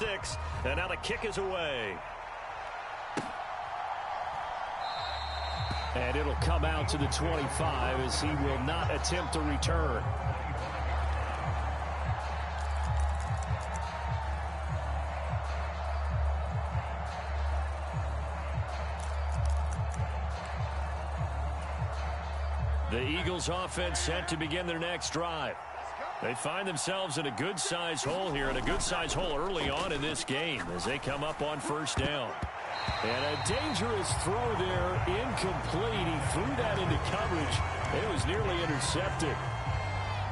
6, and now the kick is away. And it'll come out to the 25 as he will not attempt to return. The Eagles offense set to begin their next drive. They find themselves in a good-sized hole here, and a good-sized hole early on in this game as they come up on first down. And a dangerous throw there, incomplete. He threw that into coverage. It was nearly intercepted.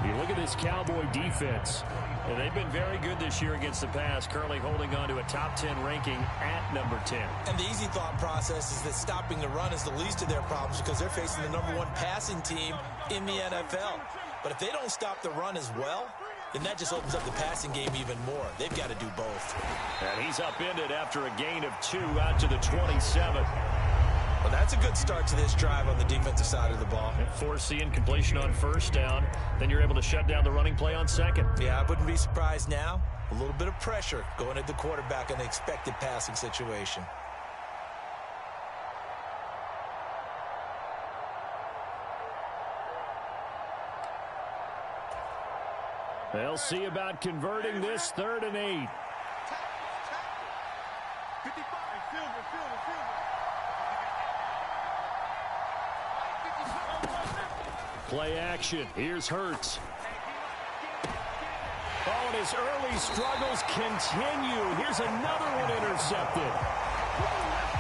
You look at this Cowboy defense. And they've been very good this year against the pass, currently holding on to a top 10 ranking at number 10. And the easy thought process is that stopping the run is the least of their problems because they're facing the #1 passing team in the NFL. But if they don't stop the run as well, then that just opens up the passing game even more. They've got to do both. And he's upended after a gain of 2 out to the 27. Well, that's a good start to this drive on the defensive side of the ball. And force the incompletion on first down. Then you're able to shut down the running play on second. Yeah, I wouldn't be surprised now. A little bit of pressure going at the quarterback in an expected passing situation. They'll see about converting this 3rd and 8. Play action. Here's Hurts. Oh, and his early struggles continue. Here's another one intercepted.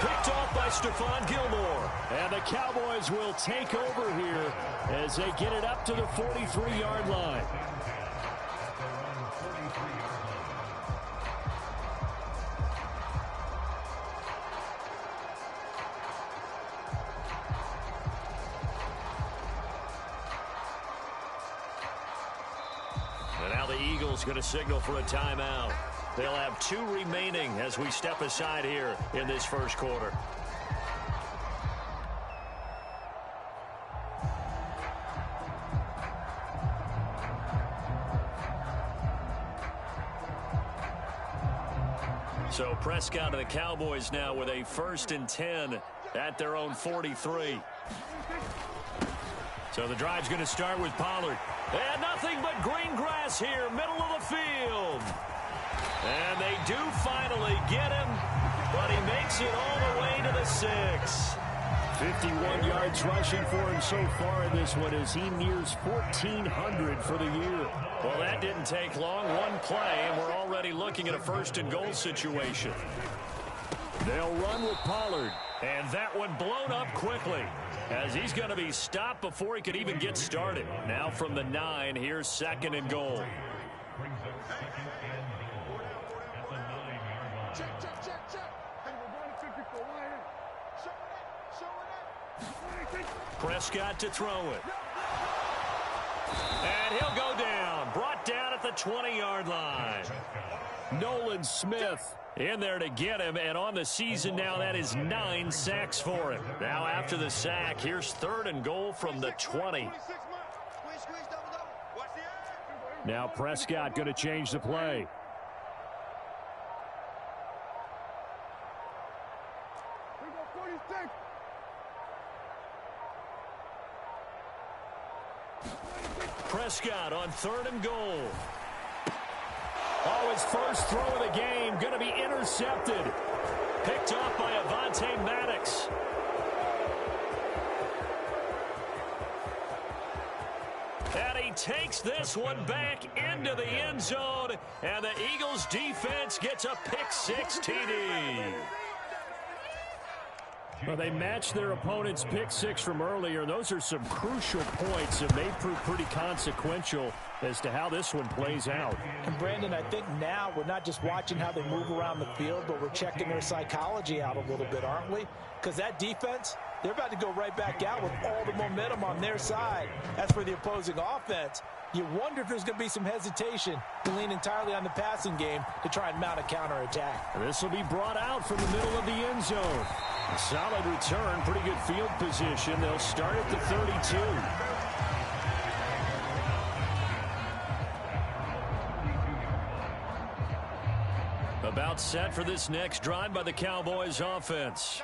Picked off by Stephon Gilmore. And the Cowboys will take over here as they get it up to the 43-yard line. Going to signal for a timeout. They'll have 2 remaining as we step aside here in this first quarter. So Prescott and the Cowboys now with a 1st and 10 at their own 43. So the drive's going to start with Pollard. And nothing but green grass here, middle of the field. And they do finally get him, but he makes it all the way to the 6. 51 yards rushing for him so far in this one as he nears 1,400 for the year. Well, that didn't take long. One play, and we're already looking at a 1st and goal situation. They'll run with Pollard, and that one blown up quickly, as he's going to be stopped before he could even get started. Now from the 9, here's 2nd and goal. Prescott to throw it. And he'll go down. Brought down at the 20-yard line. Nolan Smith in there to get him, and on the season now, that is 9 sacks for him. Now after the sack, here's 3rd and goal from the 20. Now Prescott going to change the play. Prescott on 3rd and goal. Oh, his first throw of the game going to be intercepted. Picked off by Avonte Maddox. And he takes this one back into the end zone. And the Eagles defense gets a pick-6 TD. Well, they matched their opponent's pick-6 from earlier. Those are some crucial points, and they prove pretty consequential as to how this one plays out. And, Brandon, I think now we're not just watching how they move around the field, but we're checking their psychology out a little bit, aren't we? Because that defense, they're about to go right back out with all the momentum on their side. As for the opposing offense, you wonder if there's going to be some hesitation to lean entirely on the passing game to try and mount a counterattack. This will be brought out from the middle of the end zone. A solid return, pretty good field position. They'll start at the 32. About set for this next drive by the Cowboys offense.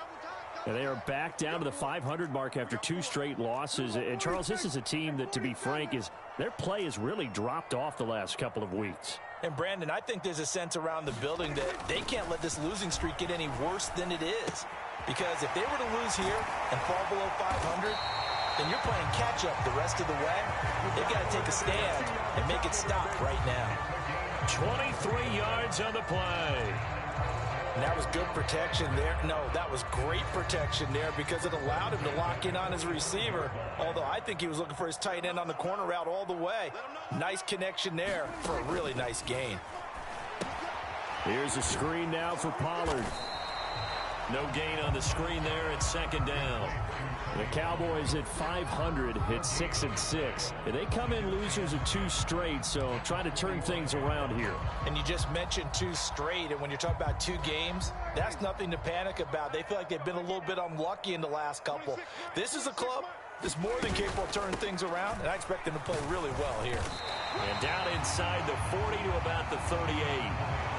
And they are back down to the 500 mark after 2 straight losses. And, Charles, this is a team that, to be frank, their play has really dropped off the last couple of weeks. And, Brandon, I think there's a sense around the building that they can't let this losing streak get any worse than it is. Because if they were to lose here and fall below 500, then you're playing catch-up the rest of the way. They've got to take a stand and make it stop right now. 23 yards on the play. And that was good protection there. No, that was great protection there because it allowed him to lock in on his receiver. Although I think he was looking for his tight end on the corner route all the way. Nice connection there for a really nice gain. Here's a screen now for Pollard. No gain on the screen there at second down. The Cowboys at 500 at 6-6. And they come in losers of 2 straight, so trying to turn things around here. And you just mentioned 2 straight, and when you're talking about 2 games, that's nothing to panic about. They feel like they've been a little bit unlucky in the last couple. This is a club that's more than capable of turning things around, and I expect them to play really well here. And down inside the 40 to about the 38.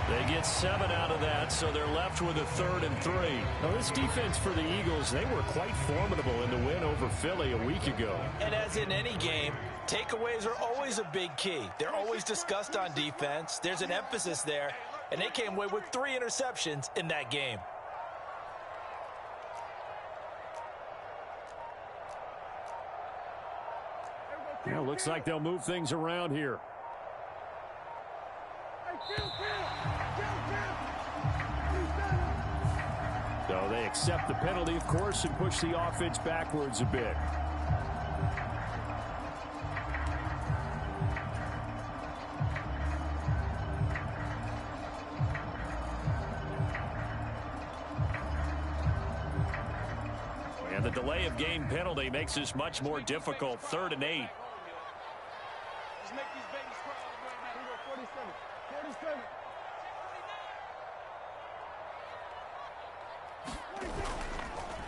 They get 7 out of that, so they're left with a 3rd and 3. Now, this defense for the Eagles, they were quite formidable in the win over Philly a week ago. And as in any game, takeaways are always a big key. They're always discussed on defense. There's an emphasis there, and they came away with 3 interceptions in that game. Yeah, looks like they'll move things around here. So they accept the penalty, of course, and push the offense backwards a bit. And the delay of game penalty makes this much more difficult. 3rd and 8.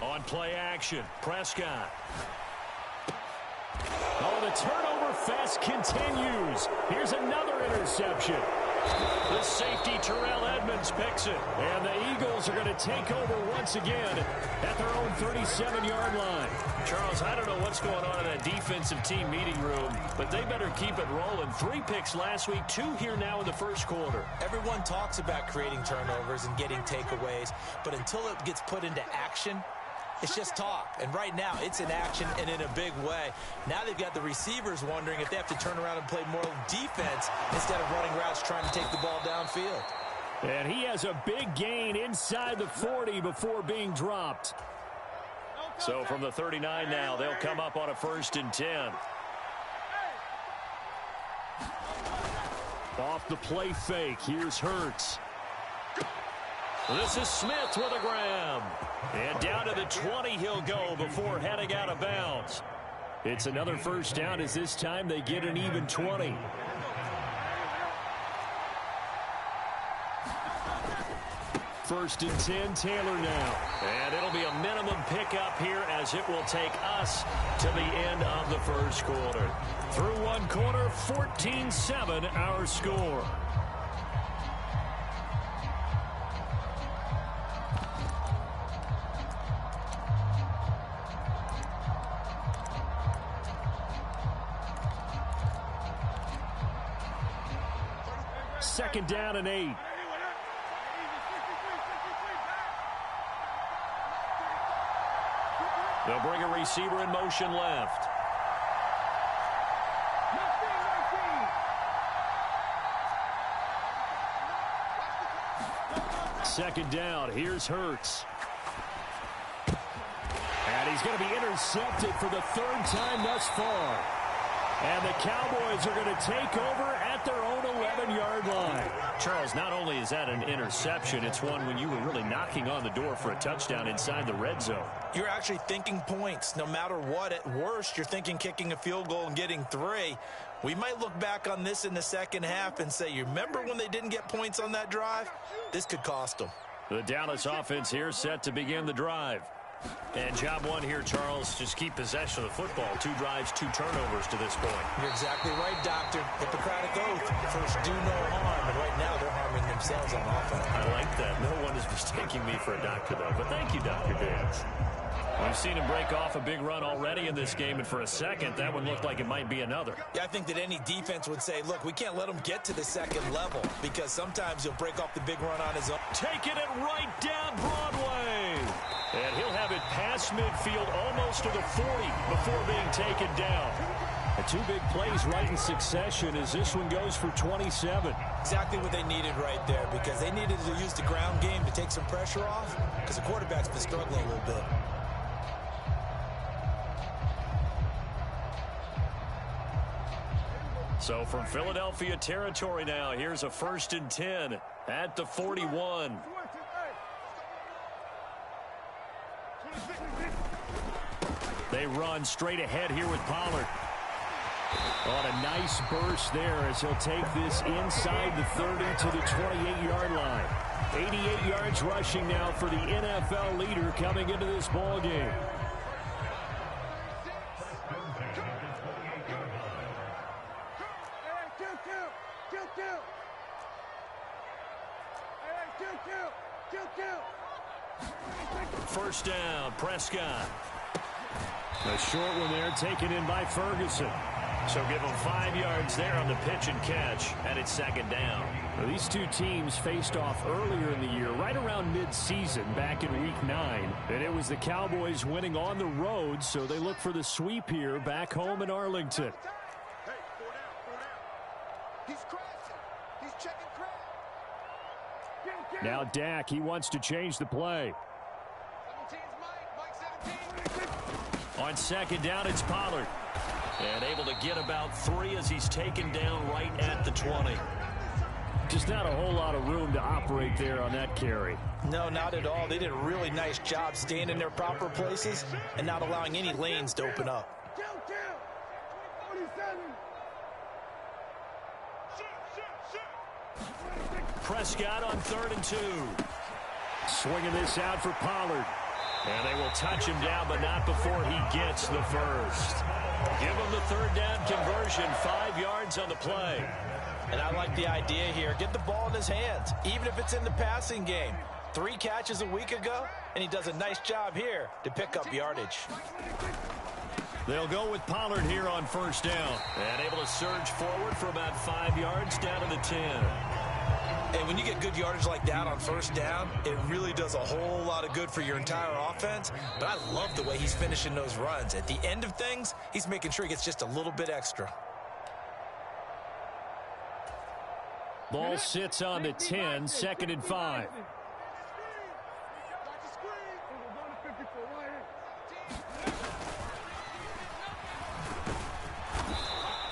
On play action, Prescott. Oh, the turnover fest continues. Here's another interception. The safety, Terrell Edmonds, picks it. And the Eagles are going to take over once again at their own 37-yard line. Charles, I don't know what's going on in that defensive team meeting room, but they better keep it rolling. 3 picks last week, 2 here now in the first quarter. Everyone talks about creating turnovers and getting takeaways, but until it gets put into action, it's just talk. And right now, it's in action and in a big way. Now they've got the receivers wondering if they have to turn around and play more defense instead of running routes trying to take the ball downfield. And he has a big gain inside the 40 before being dropped. So from the 39 now, they'll come up on a 1st and 10. Off the play fake, here's Hurts. This is Smith with a grab. And down to the 20 he'll go before heading out of bounds. It's another 1st down as this time they get an even 20. First and 10, Taylor now. And it'll be a minimum pickup here as it will take us to the end of the first quarter. Through 1 quarter, 14-7 our score. Second down and 8. They'll bring a receiver in motion left. Second down, here's Hurts. And he's going to be intercepted for the 3rd time thus far. And the Cowboys are going to take over at their own 11-yard line. Charles, not only is that an interception, it's one when you were really knocking on the door for a touchdown inside the red zone. You're actually thinking points. No matter what, at worst, you're thinking kicking a field goal and getting 3. We might look back on this in the second half and say, you remember when they didn't get points on that drive? This could cost them. The Dallas offense here set to begin the drive. And job 1 here, Charles, just keep possession of the football. 2 drives, 2 turnovers to this point. You're exactly right, Doctor. Hippocratic oath. First, do no harm. And right now, they're harming themselves on offense. I like that. No one is mistaking me for a doctor, though. But thank you, Dr. Diggs. We've seen him break off a big run already in this game, and for a second, that one looked like it might be another. Yeah, I think that any defense would say, look, we can't let him get to the second level because sometimes he'll break off the big run on his own. Taking it right down Broadway. And he'll have it past midfield almost to the 40 before being taken down. Two big plays right in succession as this one goes for 27. Exactly what they needed right there because they needed to use the ground game to take some pressure off because the quarterback's been struggling a little bit. So from Philadelphia territory now, here's a 1st and 10 at the 41. They run straight ahead here with Pollard. On a nice burst there as he'll take this inside the 30 to the 28-yard line. 88 yards rushing now for the NFL leader coming into this ball game. First down, Prescott. A short one there taken in by Ferguson. So give them 5 yards there on the pitch and catch, and it's 2nd down. Well, these two teams faced off earlier in the year, right around mid-season, back in Week 9. And it was the Cowboys winning on the road, so they look for the sweep here back home in Arlington. Now Dak, he wants to change the play. On 2nd down, it's Pollard. And able to get about 3 as he's taken down right at the 20. Just not a whole lot of room to operate there on that carry. No, not at all. They did a really nice job staying in their proper places and not allowing any lanes to open up. Prescott on 3rd and 2. Swinging this out for Pollard. And they will touch him down, but not before he gets the first. Give him the 3rd down conversion, 5 yards on the play. And I like the idea here. Get the ball in his hands, even if it's in the passing game. 3 catches a week ago, and he does a nice job here to pick up yardage. They'll go with Pollard here on 1st down. And able to surge forward for about 5 yards down to the 10. And when you get good yardage like that on 1st down, it really does a whole lot of good for your entire offense. But I love the way he's finishing those runs. At the end of things, he's making sure he gets just a little bit extra. Ball sits on the 10, 2nd and 5.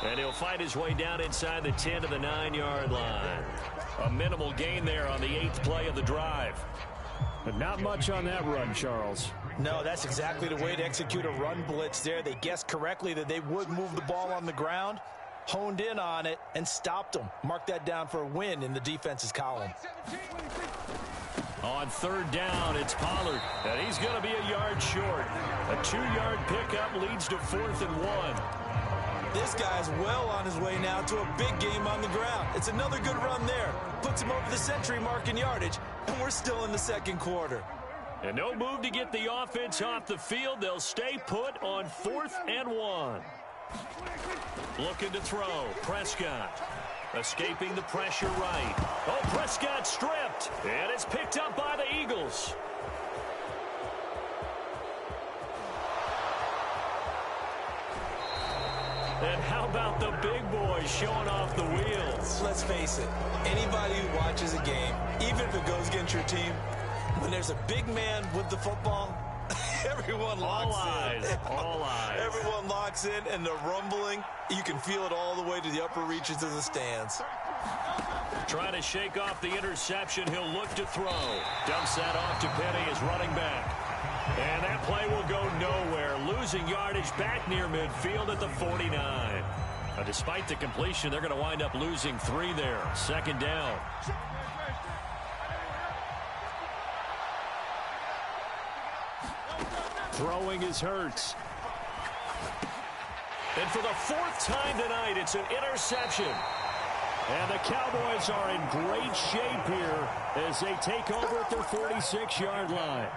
And he'll fight his way down inside the 10 to the 9-yard line. A minimal gain there on the 8th play of the drive. But not much on that run, Charles. No, that's exactly the way to execute a run blitz there. They guessed correctly that they would move the ball on the ground, honed in on it, and stopped them. Mark that down for a win in the defense's column. On 3rd down, it's Pollard. And he's going to be a yard short. A 2-yard pickup leads to 4th and 1. This guy's well on his way now to a big game on the ground. It's another good run there. Puts him over the century mark in yardage, and we're still in the 2nd quarter. And no move to get the offense off the field. They'll stay put on 4th and 1. Looking to throw. Prescott escaping the pressure right. Oh, Prescott stripped. And it's picked up by the Eagles. And how about the big boys showing off the wheels? Let's face it, anybody who watches a game, even if it goes against your team, when there's a big man with the football, everyone locks in. All eyes. Everyone locks in, and the rumbling, you can feel it all the way to the upper reaches of the stands. Trying to shake off the interception. He'll look to throw. Dumps that off to Penny as running back. And that play will go nowhere. Losing yardage back near midfield at the 49. Now, despite the completion, they're going to wind up losing 3 there. 2nd down. Throwing is Hurts. And for the 4th time tonight, it's an interception. And the Cowboys are in great shape here as they take over at their 46-yard line.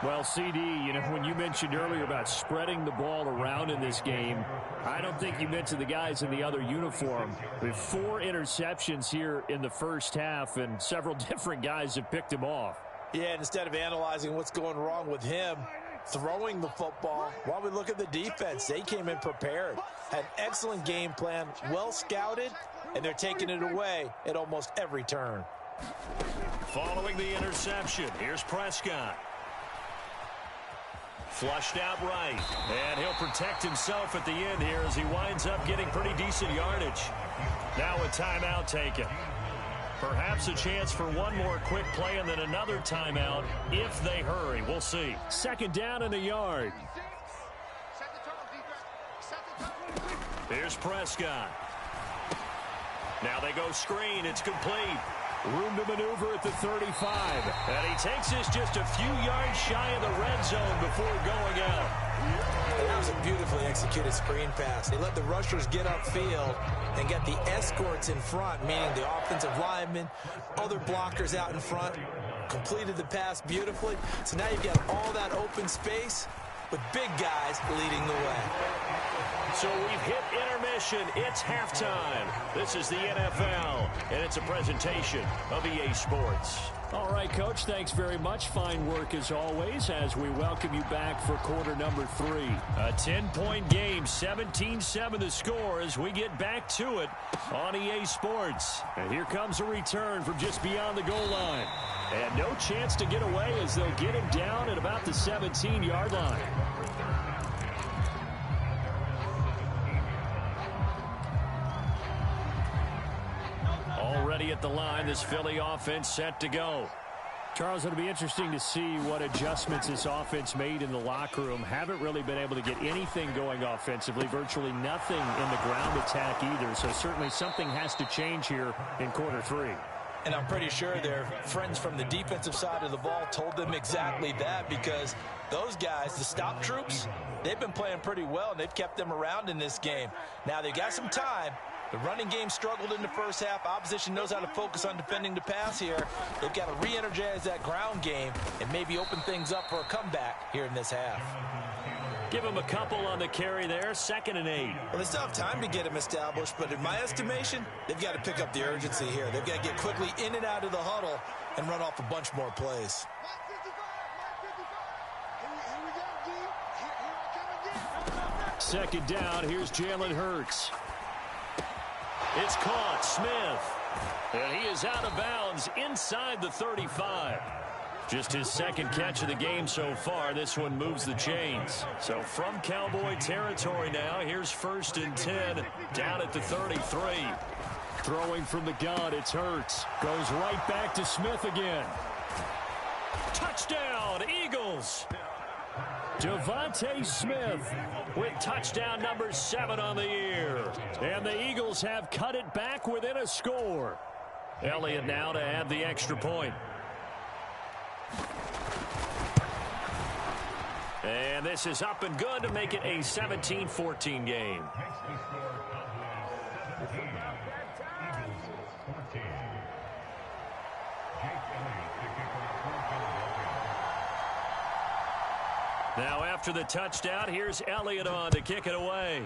Well, CD, you know, when you mentioned earlier about spreading the ball around in this game, I don't think you mentioned the guys in the other uniform. We have 4 interceptions here in the first half, and several different guys have picked him off. Yeah, and instead of analyzing what's going wrong with him throwing the football, while we look at the defense, they came in prepared, had an excellent game plan, well scouted, and they're taking it away at almost every turn. Following the interception, here's Prescott. Flushed out right, and he'll protect himself at the end here as he winds up getting pretty decent yardage. Now a timeout taken. Perhaps a chance for one more quick play and then another timeout if they hurry. We'll see. Second down and a yard. Here's Prescott. Now they go screen. It's complete. Room to maneuver at the 35. And he takes this just a few yards shy of the red zone before going out. That was a beautifully executed screen pass. They let the rushers get upfield and get the escorts in front, meaning the offensive linemen, other blockers out in front, completed the pass beautifully. So now you've got all that open space with big guys leading the way. So we've hit intermission. It's halftime. This is the NFL, and it's a presentation of EA Sports. All right, Coach, thanks very much. Fine work as always as we welcome you back for quarter number 3. A 10-point game, 17-7 the score as we get back to it on EA Sports. And here comes a return from just beyond the goal line. And no chance to get away as they'll get him down at about the 17-yard line. Already at the line, this Philly offense set to go. Charles, it'll be interesting to see what adjustments this offense made in the locker room. Haven't really been able to get anything going offensively, virtually nothing in the ground attack either. So certainly something has to change here in quarter 3. And I'm pretty sure their friends from the defensive side of the ball told them exactly that, because those guys, the stop troops, they've been playing pretty well, and they've kept them around in this game. Now, they got some time. The running game struggled in the first half. Opposition knows how to focus on defending the pass here. They've got to re-energize that ground game and maybe open things up for a comeback here in this half. Give him a couple on the carry there. 2nd and 8. Well, they still have time to get him established, but in my estimation, they've got to pick up the urgency here. They've got to get quickly in and out of the huddle and run off a bunch more plays. Second down, here's Jalen Hurts. It's caught. Smith. And he is out of bounds inside the 35. Just his 2nd catch of the game so far. This one moves the chains. So from Cowboy territory now, here's 1st and 10 down at the 33. Throwing from the gun, it's Hurts. Goes right back to Smith again. Touchdown, Eagles. Devontae Smith with touchdown number 7 on the year. And the Eagles have cut it back within a score. Elliott now to add the extra point. And this is up and good to make it a 17-14 game. Now after the touchdown, here's Elliott on to kick it away.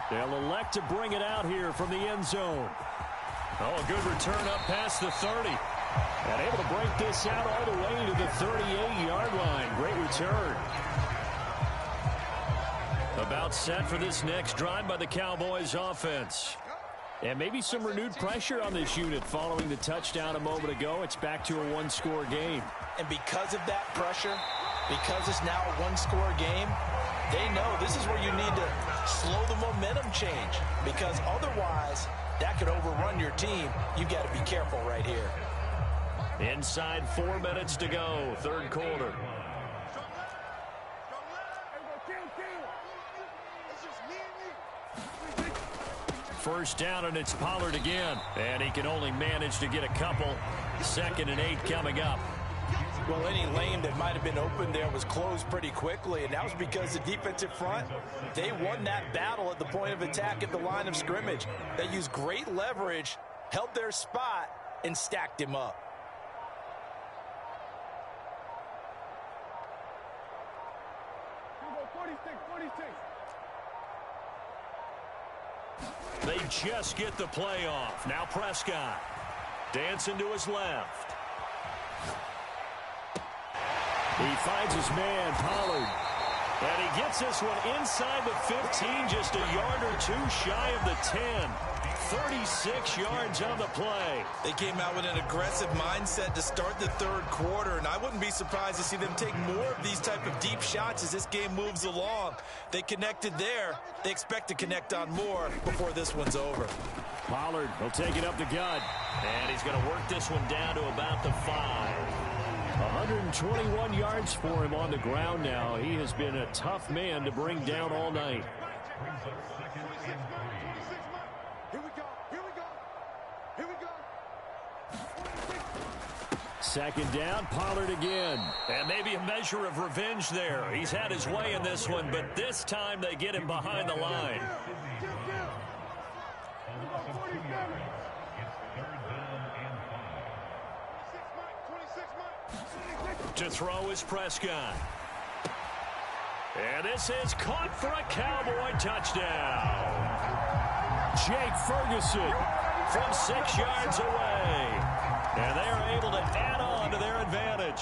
They'll elect to bring it out here from the end zone. Oh, a good return up past the 30. And able to break this out all the way to the 38-yard line. Great return. About set for this next drive by the Cowboys offense. And maybe some renewed pressure on this unit following the touchdown a moment ago. It's back to a 1-score game. And because of that pressure, because it's now a 1-score game, they know this is where you need to slow the momentum change, because otherwise that could overrun your team. You've got to be careful right here. Inside 4 minutes to go, 3rd quarter. First down, and it's Pollard again. And he can only manage to get a couple. 2nd and 8 coming up. Well, any lane that might have been open there was closed pretty quickly, and that was because the defensive front, they won that battle at the point of attack at the line of scrimmage. They used great leverage, held their spot, and stacked him up. They just get the play off. Now Prescott. Dancing to his left. He finds his man, Pollard. And he gets this one inside the 15, just a yard or two shy of the 10. 36 yards on the play. They came out with an aggressive mindset to start the third quarter, and I wouldn't be surprised to see them take more of these type of deep shots as this game moves along. They connected there. They expect to connect on more before this one's over. Pollard will take it up the gut, and he's going to work this one down to about the 5. 121 yards for him on the ground now. He has been a tough man to bring down all night. Second down, Pollard again. And maybe a measure of revenge there. He's had his way in this one, but this time they get him behind the line. To throw is Prescott. And this is caught for a Cowboy touchdown. Jake Ferguson from 6 yards away. And they are able to add on to their advantage.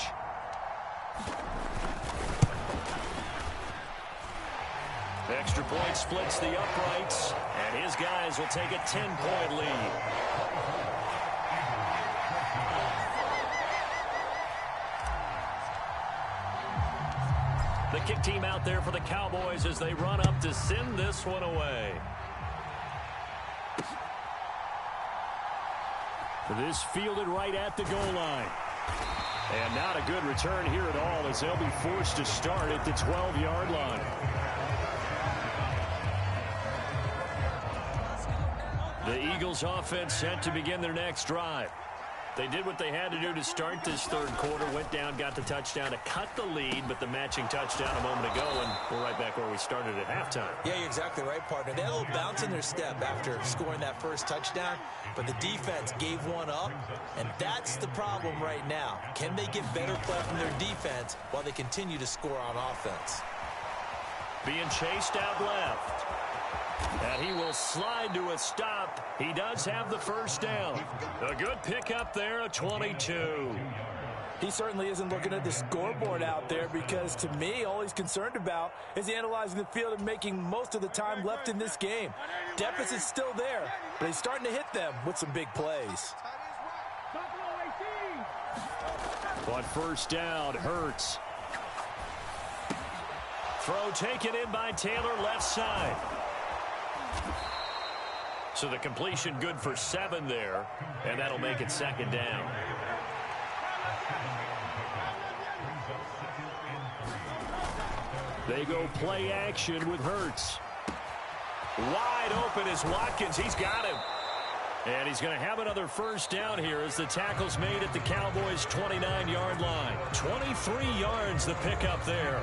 Extra point splits the uprights, and his guys will take a 10-point lead. The kick team out there for the Cowboys as they run up to send this one away. This fielded right at the goal line. And not a good return here at all as they'll be forced to start at the 12-yard line. The Eagles offense set to begin their next drive. They did what they had to do to start this third quarter, went down, got the touchdown to cut the lead, but the matching touchdown a moment ago, and we're right back where we started at halftime. Yeah, you're exactly right, partner. They had a little bounce in their step after scoring that first touchdown, but the defense gave one up, and that's the problem right now. Can they get better play from their defense while they continue to score on offense? Being chased out left. And he will slide to a stop. He does have the first down. A good pickup there, a 22. He certainly isn't looking at the scoreboard out there because, to me, all he's concerned about is analyzing the field and making most of the time left in this game. Deficit's still there, but he's starting to hit them with some big plays. On first down, Hurts. Throw taken in by Taylor, left side. So the completion good for 7 there, and that'll make it second down. They go play action with Hurts. Wide open is Watkins. He's got him. And he's going to have another first down here as the tackle's made at the Cowboys' 29-yard line. 23 yards the pickup there.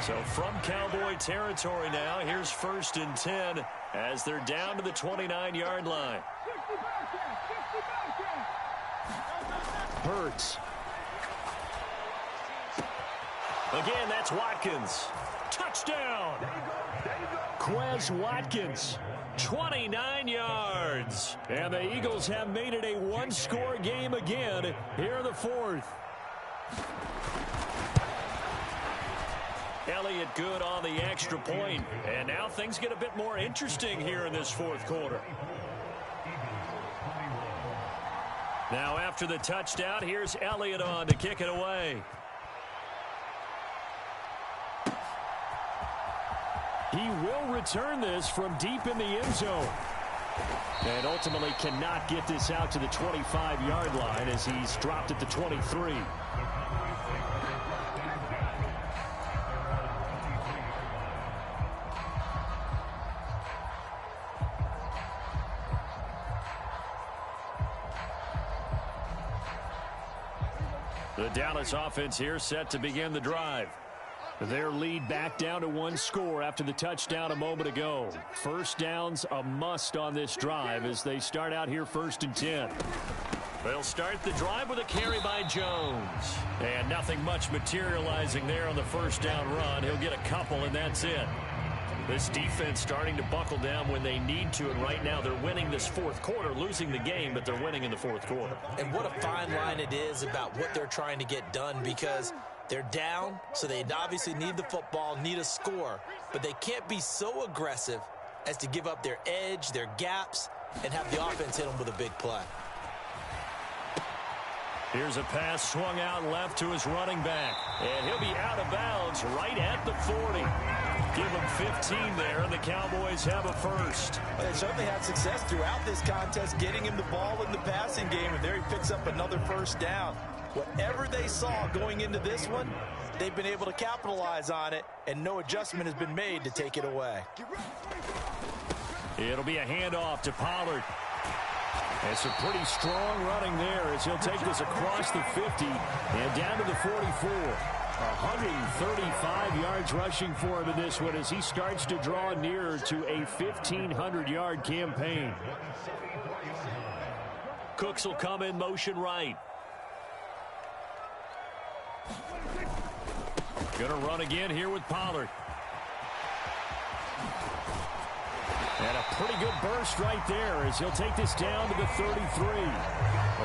So from Cowboy territory now, here's 1st and 10 as they're down to the 29-yard line. Hurts. Again, that's Watkins. Touchdown! Quez Watkins, 29 yards. And the Eagles have made it a one-score game again here in the fourth. Elliott good on the extra point. And now things get a bit more interesting here in this fourth quarter. Now after the touchdown, here's Elliott on to kick it away. He will return this from deep in the end zone. And ultimately cannot get this out to the 25-yard line as he's dropped at the 23. The Dallas offense here set to begin the drive. Their lead back down to one score after the touchdown a moment ago. First down's a must on this drive as they start out here 1st and 10. They'll start the drive with a carry by Jones. And nothing much materializing there on the first down run. He'll get a couple, and that's it. This defense starting to buckle down when they need to, and right now they're winning this fourth quarter, losing the game, but they're winning in the fourth quarter. And what a fine line it is about what they're trying to get done, because they're down, so they obviously need the football, need a score, but they can't be so aggressive as to give up their edge, their gaps, and have the offense hit them with a big play. Here's a pass swung out left to his running back, and he'll be out of bounds right at the 40. Give him 15 there, and the Cowboys have a first. Well, they certainly had success throughout this contest getting him the ball in the passing game, and there he picks up another first down. Whatever they saw going into this one, they've been able to capitalize on it, and no adjustment has been made to take it away. It'll be a handoff to Pollard. And some pretty strong running there as he'll take this across the 50 and down to the 44. 135 yards rushing for him in this one as he starts to draw nearer to a 1,500-yard campaign. Cooks will come in motion right. Gonna run again here with Pollard. And a pretty good burst right there as he'll take this down to the 33.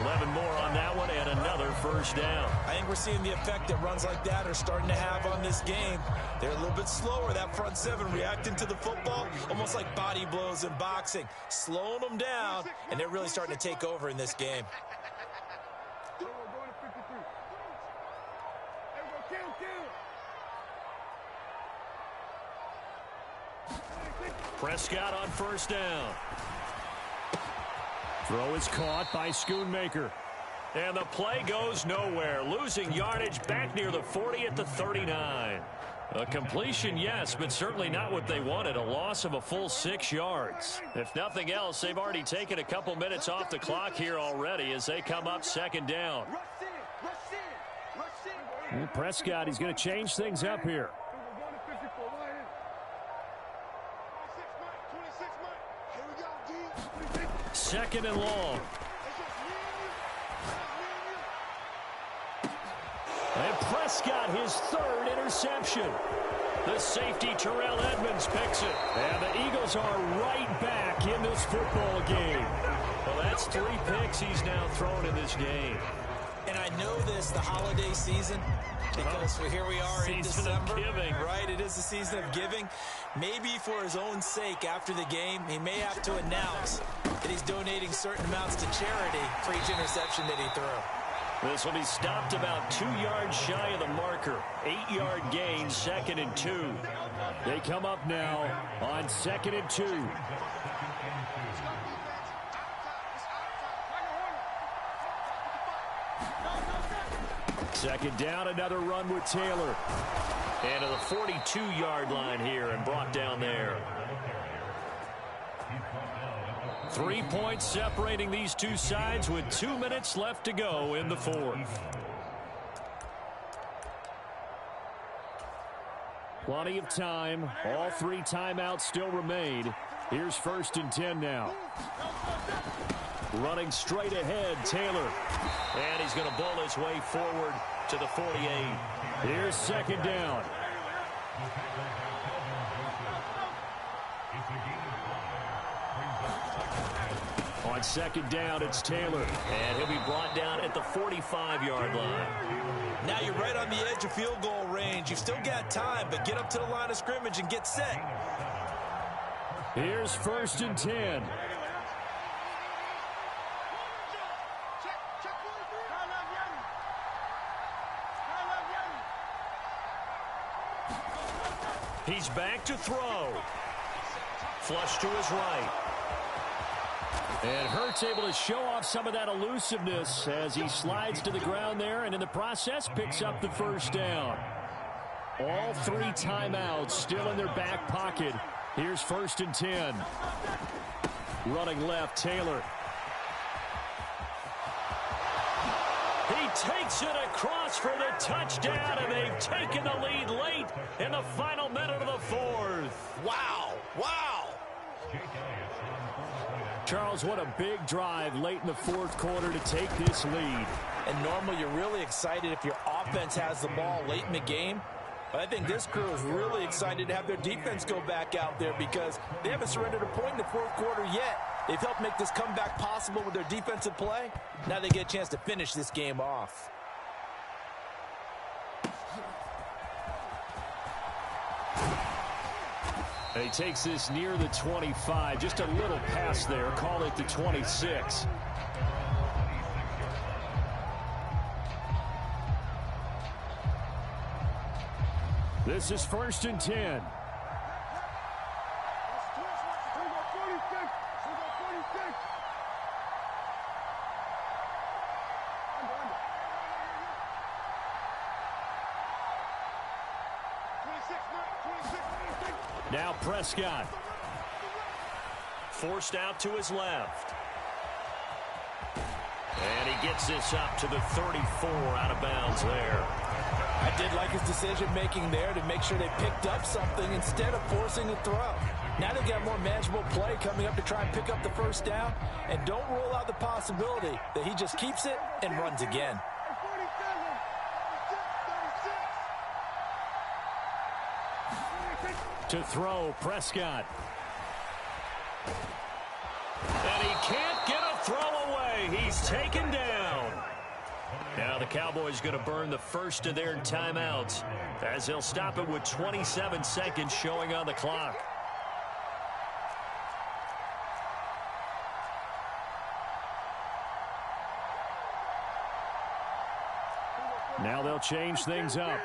11 more on that one and another first down. I think we're seeing the effect that runs like that are starting to have on this game. They're a little bit slower, that front seven, reacting to the football, almost like body blows in boxing, slowing them down, and they're really starting to take over in this game. Prescott on first down. Throw is caught by Schoonmaker. And the play goes nowhere. Losing yardage back near the 40 at the 39. A completion, yes, but certainly not what they wanted. A loss of a full 6 yards. If nothing else, they've already taken a couple minutes off the clock here already as they come up second down. Prescott, he's going to change things up here. Second and long. And Prescott, his third interception. The safety, Terrell Edmonds, picks it. And the Eagles are right back in this football game. Well, that's 3 picks he's now thrown in this game. And I know this, the holiday season, because here we are in December. Right, it is the season of giving. Maybe for his own sake, after the game, he may have to announce that he's donating certain amounts to charity for each interception that he threw. This will be stopped about 2 yards shy of the marker. 8-yard gain, 2nd and 2. They come up now on 2nd and 2. Second down, another run with Taylor. And to the 42-yard line here and brought down there. 3 points separating these two sides with 2 minutes left to go in the fourth. Plenty of time. All 3 timeouts still remain. Here's 1st and 10 now. Running straight ahead, Taylor. And he's going to bowl his way forward to the 48. Here's 2nd down. On 2nd down, it's Taylor. And he'll be brought down at the 45-yard line. Now you're right on the edge of field goal range. You've still got time, but get up to the line of scrimmage and get set. Here's 1st and 10. He's back to throw. Flush to his right. And Hurts able to show off some of that elusiveness as he slides to the ground there and in the process picks up the first down. All 3 timeouts still in their back pocket. Here's 1st and 10. Running left, Taylor. He He takes it across for the touchdown, and they've taken the lead late in the final minute of the fourth. Wow. Wow. Charles, what a big drive late in the fourth quarter to take this lead. And normally you're really excited if your offense has the ball late in the game. But I think this crew is really excited to have their defense go back out there because they haven't surrendered a point in the fourth quarter yet. They've helped make this comeback possible with their defensive play. Now they get a chance to finish this game off. He takes this near the 25, just a little past there, call it the 26. This is 1st and 10. Now Prescott. Forced out to his left. And he gets this up to the 34 out of bounds there. I did like his decision-making there to make sure they picked up something instead of forcing a throw. Now they got more manageable play coming up to try and pick up the first down. And don't rule out the possibility that he just keeps it and runs again. To throw, Prescott. And he can't get a throw away. He's taken down. Now the Cowboys going to burn the first of their timeouts as they'll stop it with 27 seconds showing on the clock. Now they'll change things up.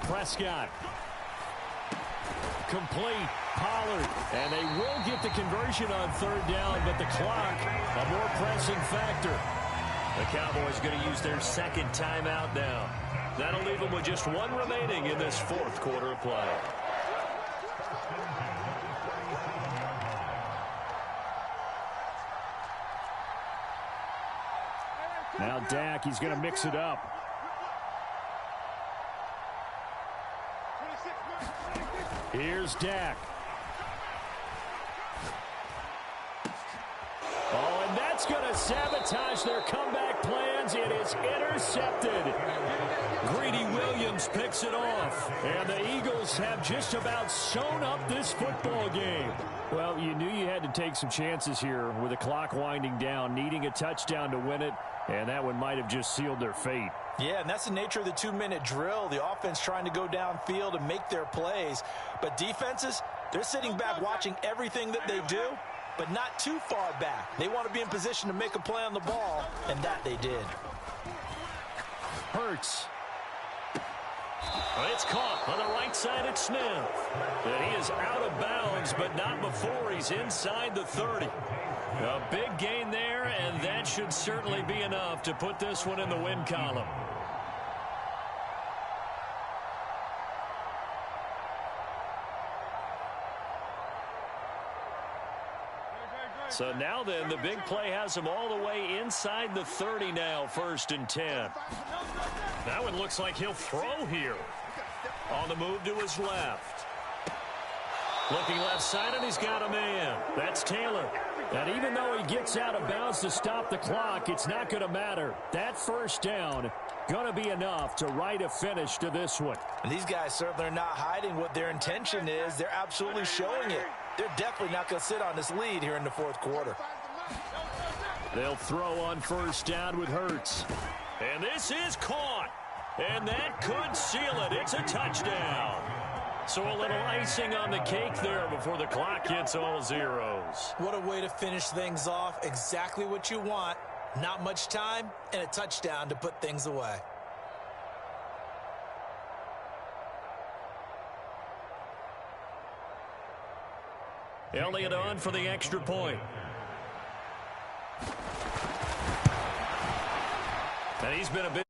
Prescott. Complete. Pollard. And they will get the conversion on third down, but the clock, a more pressing factor. The Cowboys going to use their second timeout now. That'll leave them with just one remaining in this fourth quarter of play. Now Dak, he's going to mix it up. Here's Dak. Oh, and that's going to sabotage their comeback plans. It is intercepted. Greedy Williams picks it off. And the Eagles have just about sewn up this football game. Well, you knew you had to take some chances here with the clock winding down, needing a touchdown to win it. And that one might have just sealed their fate. Yeah, and that's the nature of the 2-minute drill. The offense trying to go downfield and make their plays. But defenses, they're sitting back watching everything that they do, but not too far back. They want to be in position to make a play on the ball, and that they did. Hurts. It's caught on the right side at Smith. And he is out of bounds, but not before he's inside the 30. A big gain there, and that should certainly be enough to put this one in the win column. So now then, the big play has him all the way inside the 30 now, 1st and 10. That one looks like he'll throw here. On the move to his left. Looking left side, and he's got a man. That's Taylor. And even though he gets out of bounds to stop the clock, it's not going to matter. That first down going to be enough to write a finish to this one. And these guys certainly are not hiding what their intention is. They're absolutely showing it. They're definitely not going to sit on this lead here in the fourth quarter. They'll throw on first down with Hurts. And this is caught. And that could seal it. It's a touchdown. So a little icing on the cake there before the clock hits all zeros. What a way to finish things off. Exactly what you want. Not much time and a touchdown to put things away. Elliott on for the extra point. And he's been a bit